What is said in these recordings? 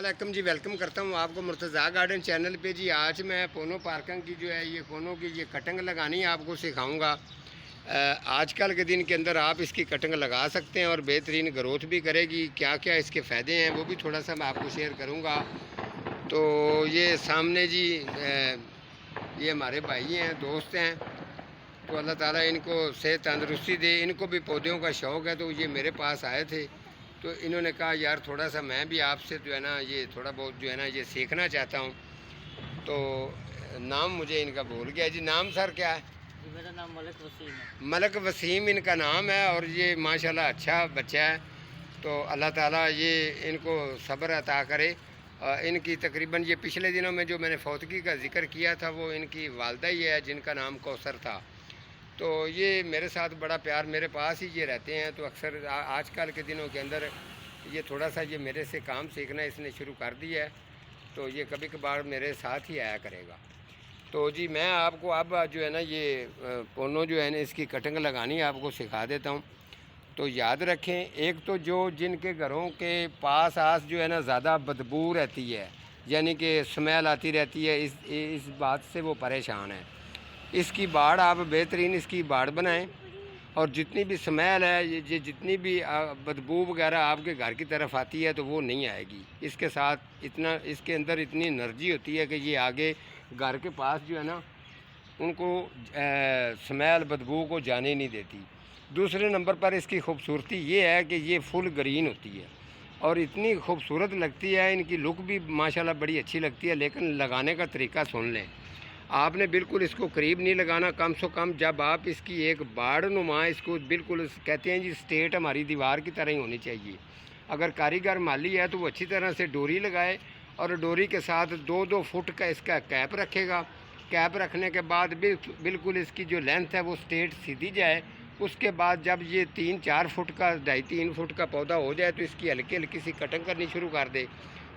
वालेकुम जी, वेलकम करता हूँ आपको मुर्तज़ा गार्डन चैनल पे जी। आज मैं पोनो पार्किंग की जो है ये पोनो की ये कटिंग लगानी है आपको सिखाऊंगा। आजकल के दिन के अंदर आप इसकी कटिंग लगा सकते हैं और बेहतरीन ग्रोथ भी करेगी। क्या क्या इसके फ़ायदे हैं वो भी थोड़ा सा मैं आपको शेयर करूँगा। तो ये सामने जी ये हमारे भाई हैं, दोस्त हैं। तो अल्लाह ताला इनको सेहत तंदरुस्ती दे। इनको भी पौधों का शौक़ है, तो ये मेरे पास आए थे। तो इन्होंने कहा यार थोड़ा सा मैं भी आपसे जो है ना ये थोड़ा बहुत जो है ना ये सीखना चाहता हूँ। तो नाम मुझे इनका भूल गया जी। नाम सर क्या है? जी मेरा नाम मलिक वसीम है। मलक वसीम इनका नाम है और ये माशाल्लाह अच्छा बच्चा है। तो अल्लाह ताला ये इनको सब्र अता करे। इनकी तकरीबन ये पिछले दिनों में जो मैंने फौतगी का जिक्र किया था वो इनकी वालदा ही है, जिनका नाम कौसर था। तो ये मेरे साथ बड़ा प्यार, मेरे पास ही ये रहते हैं। तो अक्सर आजकल के दिनों के अंदर ये थोड़ा सा ये मेरे से काम सीखना इसने शुरू कर दिया है। तो ये कभी कभार मेरे साथ ही आया करेगा। तो जी मैं आपको अब जो है ना ये पोनो जो है ना इसकी कटिंग लगानी आपको सिखा देता हूँ। तो याद रखें, एक तो जो जिनके घरों के पास आस जो है ना ज़्यादा बदबू रहती है, यानी कि स्मेल आती रहती है, इस बात से वो परेशान है। इसकी बाड़ आप बेहतरीन इसकी बाड़ बनाएं और जितनी भी स्मेल है, ये जितनी भी बदबू वगैरह आपके घर की तरफ आती है तो वो नहीं आएगी। इसके साथ इतना इसके अंदर इतनी एनर्जी होती है कि ये आगे घर के पास जो है ना उनको स्मेल बदबू को जाने नहीं देती। दूसरे नंबर पर इसकी खूबसूरती ये है कि ये फुल ग्रीन होती है और इतनी खूबसूरत लगती है। इनकी लुक भी माशाल्लाह बड़ी अच्छी लगती है। लेकिन लगाने का तरीका सुन लें, आपने बिल्कुल इसको करीब नहीं लगाना। कम से कम जब आप इसकी एक बाड़ नुमा इसको बिल्कुल कहते हैं जी स्ट्रेट हमारी दीवार की तरह ही होनी चाहिए। अगर कारीगर माली है तो वो अच्छी तरह से डोरी लगाए और डोरी के साथ 2-2 फुट का इसका कैप रखेगा। कैप रखने के बाद बिल्कुल इसकी जो लेंथ है वो स्ट्रेट सीधी जाए। उसके बाद जब ये 3-4 फुट का 2.5-3 फुट का पौधा हो जाए तो इसकी हल्की हल्की सी कटिंग करनी शुरू कर दे।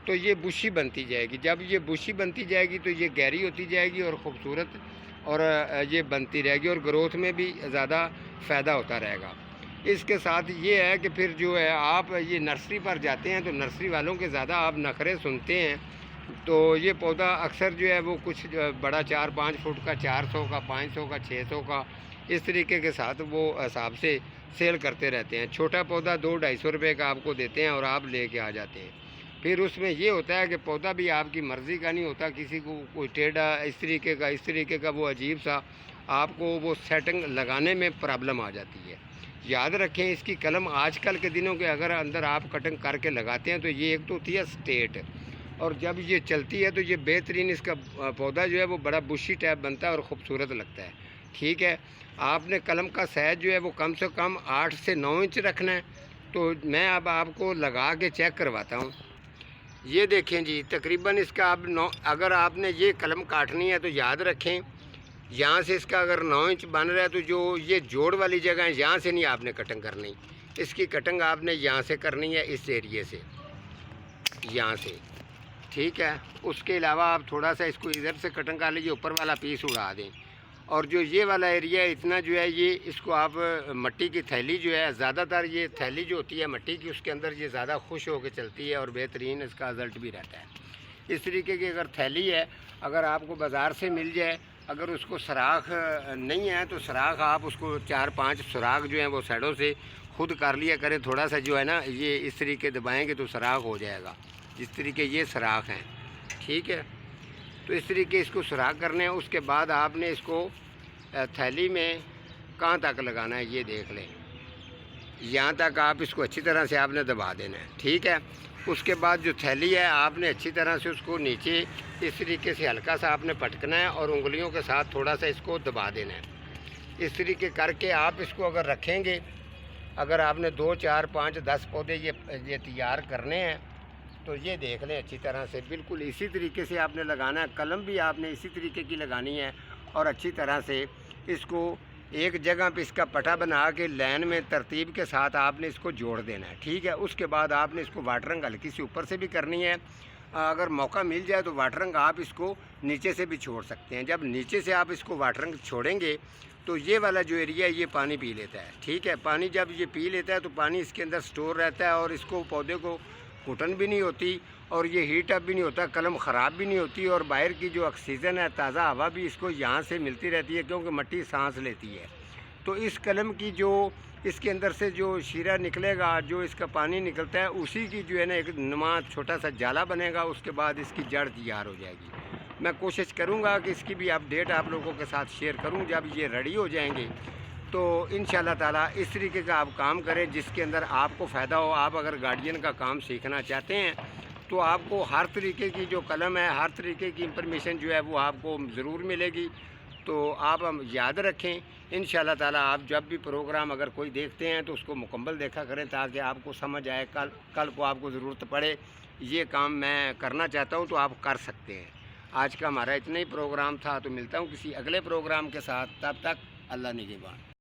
तो ये बुशी बनती जाएगी। जब ये बुशी बनती जाएगी तो ये गहरी होती जाएगी और ख़ूबसूरत और ये बनती रहेगी और ग्रोथ में भी ज़्यादा फ़ायदा होता रहेगा। इसके साथ ये है कि फिर जो है आप ये नर्सरी पर जाते हैं तो नर्सरी वालों के ज़्यादा आप नखरे सुनते हैं। तो ये पौधा अक्सर जो है वो कुछ बड़ा 4-5 फुट का 400 का 500 का 600 का इस तरीके के साथ वो हिसाब से सेल करते रहते हैं। छोटा पौधा 200-250 रुपये का आपको देते हैं और आप ले कर आ जाते हैं। फिर उसमें ये होता है कि पौधा भी आपकी मर्ज़ी का नहीं होता, किसी को कोई टेढ़ा इस तरीके का वो अजीब सा आपको वो सेटिंग लगाने में प्रॉब्लम आ जाती है। याद रखें, इसकी कलम आजकल के दिनों के अगर अंदर आप कटिंग करके लगाते हैं तो ये एक तो होती है स्ट्रेट और जब ये चलती है तो ये बेहतरीन इसका पौधा जो है वो बड़ा बुशी टाइप बनता है और ख़ूबसूरत लगता है। ठीक है, आपने कलम का साइज़ जो है वो कम से कम 8 से 9 इंच रखना है। तो मैं अब आपको लगा के चेक करवाता हूँ। ये देखें जी, तकरीबन इसका अब 9, अगर आपने ये कलम काटनी है तो याद रखें यहाँ से इसका अगर 9 इंच बन रहा है तो जो ये जोड़ वाली जगह है यहाँ से नहीं आपने कटिंग करनी। इसकी कटिंग आपने यहाँ से करनी है, इस एरिए से, यहाँ से। ठीक है, उसके अलावा आप थोड़ा सा इसको इधर से कटिंग कर लीजिए, ऊपर वाला पीस उड़ा दें। और जो ये वाला एरिया है इतना जो है ये इसको आप मिट्टी की थैली जो है, ज़्यादातर ये थैली जो होती है मिट्टी की उसके अंदर ये ज़्यादा खुश होकर चलती है और बेहतरीन इसका रिज़ल्ट भी रहता है। इस तरीके की अगर थैली है, अगर आपको बाज़ार से मिल जाए, अगर उसको सुराख नहीं है तो सुराख आप उसको 4-5 सुराख जो हैं वो साइडों से खुद कर लिया करें। थोड़ा सा जो है ना ये इस तरीके दबाएँगे तो सुराख हो जाएगा, जिस तरीके ये सुराख हैं। ठीक है, तो इस तरीके इसको सुराख करने हैं। उसके बाद आपने इसको थैली में कहाँ तक लगाना है ये देख लें, यहाँ तक आप इसको अच्छी तरह से आपने दबा देना है। ठीक है, उसके बाद जो थैली है आपने अच्छी तरह से उसको नीचे इस तरीके से हल्का सा आपने पटकना है और उंगलियों के साथ थोड़ा सा इसको दबा देना है। इस तरीके करके आप इसको अगर रखेंगे, अगर आपने 2-4-5-10 पौधे ये तैयार करने हैं तो ये देख लें अच्छी तरह से बिल्कुल इसी तरीके से आपने लगाना है। कलम भी आपने इसी तरीके की लगानी है और अच्छी तरह से इसको एक जगह पे इसका पटा बना के लाइन में तरतीब के साथ आपने इसको जोड़ देना है। ठीक है, उसके बाद आपने इसको वाटरिंग हल्की सी ऊपर से भी करनी है। अगर मौका मिल जाए तो वाटरिंग आप इसको नीचे से भी छोड़ सकते हैं। जब नीचे से आप इसको वाटरिंग छोड़ेंगे तो ये वाला जो एरिया है ये पानी पी लेता है। ठीक है, पानी जब ये पी लेता है तो पानी इसके अंदर स्टोर रहता है और इसको पौधे को घुटन भी नहीं होती और ये हीट अप भी नहीं होता, कलम ख़राब भी नहीं होती, और बाहर की जो ऑक्सीजन है, ताज़ा हवा भी इसको यहाँ से मिलती रहती है, क्योंकि मिट्टी सांस लेती है। तो इस कलम की जो इसके अंदर से जो शीरा निकलेगा, जो इसका पानी निकलता है, उसी की जो है ना एक नुमा छोटा सा जाला बनेगा, उसके बाद इसकी जड़ तैयार हो जाएगी। मैं कोशिश करूँगा कि इसकी भी अपडेट आप लोगों के साथ शेयर करूँ जब ये रेडी हो जाएंगे। तो इंशाल्लाह ताला इस तरीके का आप काम करें जिसके अंदर आपको फ़ायदा हो। आप अगर गार्डियन का काम सीखना चाहते हैं तो आपको हर तरीके की जो कलम है, हर तरीके की इंफॉर्मेशन जो है वो आपको ज़रूर मिलेगी। तो आप हम याद रखें, इंशाल्लाह ताला आप जब भी प्रोग्राम अगर कोई देखते हैं तो उसको मुकम्मल देखा करें, ताकि आपको समझ आए, कल को आपको ज़रूरत पड़े ये काम मैं करना चाहता हूँ तो आप कर सकते हैं। आज का हमारा इतना ही प्रोग्राम था, तो मिलता हूँ किसी अगले प्रोग्राम के साथ। तब तक अल्लाह निगहबान।